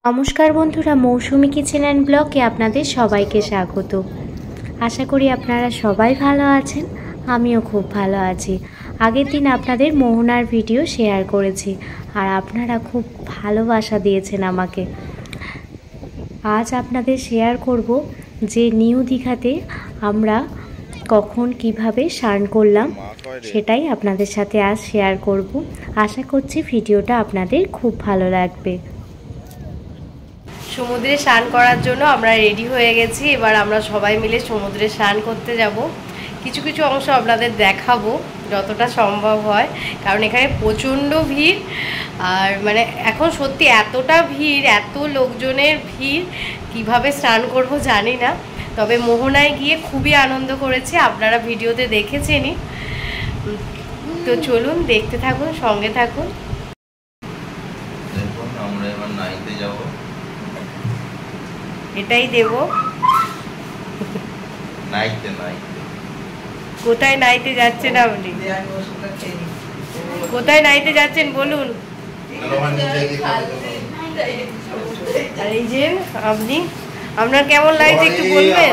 নমস্কার বন্ধুরা, মৌসুমী kitchen and ব্লগে আপনাদের সবাইকে স্বাগত। আশা করি আপনারা সবাই ভালো আছেন, আমিও খুব ভালো আছি। আগের দিন আপনাদের মোহনার ভিডিও শেয়ার করেছি আর আপনারা খুব ভালোবাসা দিয়েছেন আমাকে। আজ আপনাদের শেয়ার করব যে নিউ দীঘাতে আমরা কখন কিভাবে স্নান করলাম সেটাই আপনাদের সাথে আজ শেয়ার করব। আশা করছি ভিডিওটা আপনাদের খুব ভালো লাগবে। সমুদ্রে স্নান করার জন্য আমরা রেডি হয়ে গেছি। এবার আমরা সবাই মিলে সমুদ্রে স্নান করতে যাব। কিছু কিছু অংশ আপনাদের দেখাবো যতটা সম্ভব হয়, কারণ এখানে প্রচণ্ড ভিড়। আর মানে এখন সত্যি এতটা ভিড়, এত লোকজনের ভিড়, কিভাবে স্নান করব জানি না। তবে মোহনায় গিয়ে খুবই আনন্দ করেছি, আপনারা ভিডিওতে দেখেছেনই। তো চলুন দেখতে থাকুন, সঙ্গে থাকুন। দেখুন আমরা এবার নাইতে যাব। এটাই দেব। নাইতে কোথায় নাইতে যাচ্ছেন আপনি? কোথায় নাইতে যাচ্ছেন বলুন। আর এই যে আপনি, আপনার কেমন লাগছে একটু বলবেন?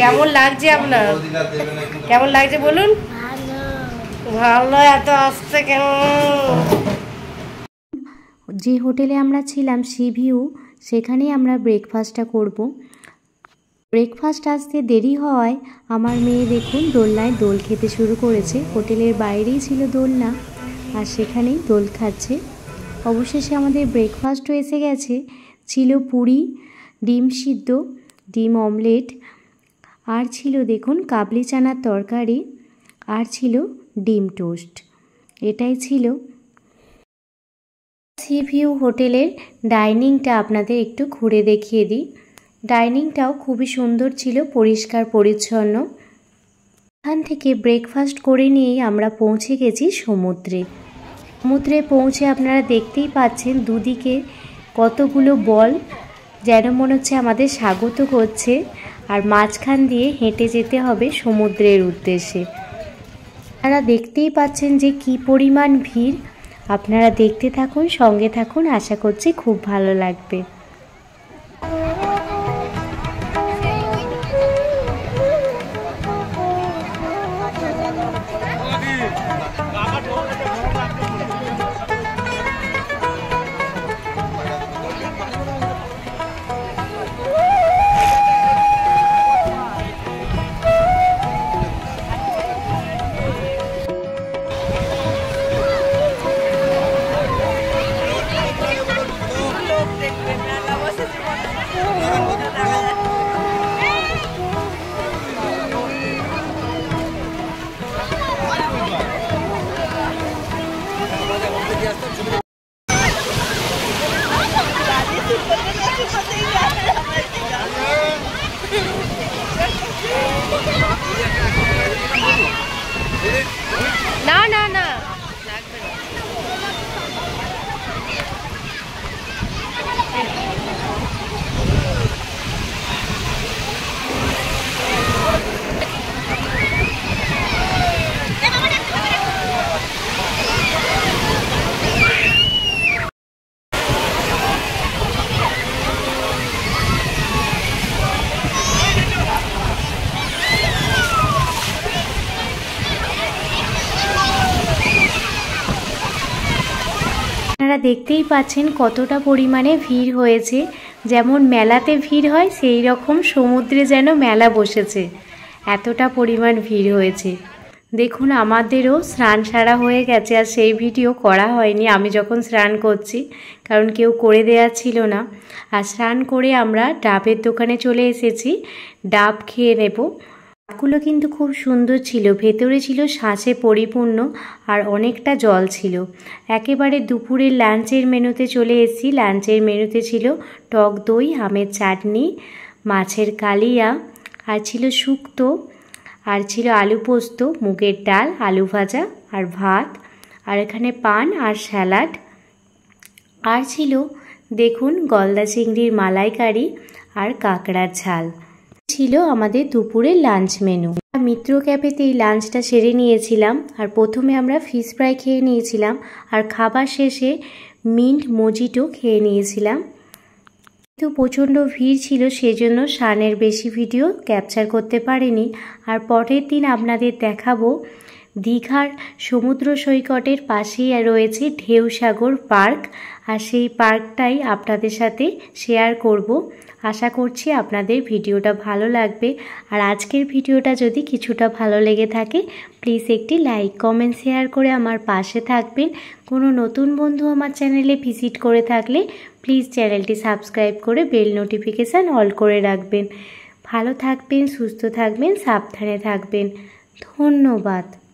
কেমন লাগছে আপনার? কেমন লাগছে বলুন। ভালো। এত আসছে কেন? যে হোটেলে আমরা ছিলাম সি ভিউ, সেখানেই আমরা ব্রেকফাস্টটা করব। ব্রেকফাস্ট আসতে দেরি হওয়ায় আমার মেয়ে দেখুন দোলনায় দোল খেতে শুরু করেছে। হোটেলের বাইরেই ছিল দোলনা আর সেখানেই দোল খাচ্ছে। অবশেষে আমাদের ব্রেকফাস্টও এসে গেছে। ছিল পুরি, ডিম সিদ্ধ, ডিম অমলেট, আর ছিল দেখুন কাবলি চানার তরকারি, আর ছিল ডিম টোস্ট। এটাই ছিল। সি ভিউ হোটেলের ডাইনিংটা আপনাদের একটু ঘুরে দেখিয়ে দিই। ডাইনিংটাও খুবই সুন্দর ছিল, পরিষ্কার পরিচ্ছন্ন। এখান থেকে ব্রেকফাস্ট করে নিয়েই আমরা পৌঁছে গেছি সমুদ্রে। সমুদ্রে পৌঁছে আপনারা দেখতেই পাচ্ছেন দুদিকে কতগুলো বল, যেন মনে হচ্ছে আমাদের স্বাগত করছে। আর মাঝখান দিয়ে হেঁটে যেতে হবে সমুদ্রের উদ্দেশ্যে। আপনারা দেখতেই পাচ্ছেন যে কি পরিমাণ ভিড়। আপনারা দেখতে থাকুন, সঙ্গে থাকুন, আশা করছি খুব ভালো লাগবে। না না না, আপনারা দেখতেই পাচ্ছেন কতটা পরিমাণে ভিড় হয়েছে। যেমন মেলাতে ভিড় হয় সেই রকম সমুদ্রে যেন মেলা বসেছে, এতটা পরিমাণ ভিড় হয়েছে। দেখুন আমাদেরও স্নান সারা হয়ে গেছে, আর সেই ভিডিও করা হয়নি আমি যখন স্নান করছি, কারণ কেউ করে দেওয়া ছিল না। আর স্নান করে আমরা ডাবের দোকানে চলে এসেছি, ডাব খেয়ে নেব। ডাবগুলো কিন্তু খুব সুন্দর ছিল, ভেতরে ছিল শাঁসে পরিপূর্ণ আর অনেকটা জল ছিল। একেবারে দুপুরের লাঞ্চের মেনুতে চলে এসেছি। লাঞ্চের মেনুতে ছিল টক দই, আমের চাটনি, মাছের কালিয়া, আর ছিল শুক্তো, আর ছিল আলু পোস্ত, মুগের ডাল, আলু ভাজা আর ভাত, আর এখানে পান আর স্যালাড, আর ছিল দেখুন গলদা চিংড়ির মালাইকারি আর কাঁকড়ার ঝাল। ছিল আমাদের দুপুরের লাঞ্চ মেনু। মিত্র ক্যাফেতেই লাঞ্চটা সেরে নিয়েছিলাম। আর প্রথমে আমরা ফিশ ফ্রাই খেয়ে নিয়েছিলাম, আর খাবার শেষে মিন্ট মজিটো খেয়ে নিয়েছিলাম। কিন্তু প্রচণ্ড ভিড় ছিল, সেজন্য সানের বেশি ভিডিও ক্যাপচার করতে পারিনি। আর পরের দিন আপনাদের দেখাবো দীঘার সমুদ্র সৈকতের পাশেই রয়েছে ঢেউসাগর পার্ক, আর সেই পার্কটাই আপনাদের সাথে শেয়ার করব। আশা করছি আপনাদের ভিডিওটা ভালো লাগবে। আর আজকের ভিডিওটা যদি কিছুটা ভালো লেগে থাকে প্লিজ একটি লাইক কমেন্ট শেয়ার করে আমার পাশে থাকবেন। কোনো নতুন বন্ধু আমার চ্যানেলে ভিজিট করে থাকলে প্লিজ চ্যানেলটি সাবস্ক্রাইব করে বেল নোটিফিকেশান অল করে রাখবেন। ভালো থাকবেন, সুস্থ থাকবেন, সাবধানে থাকবেন। ধন্যবাদ।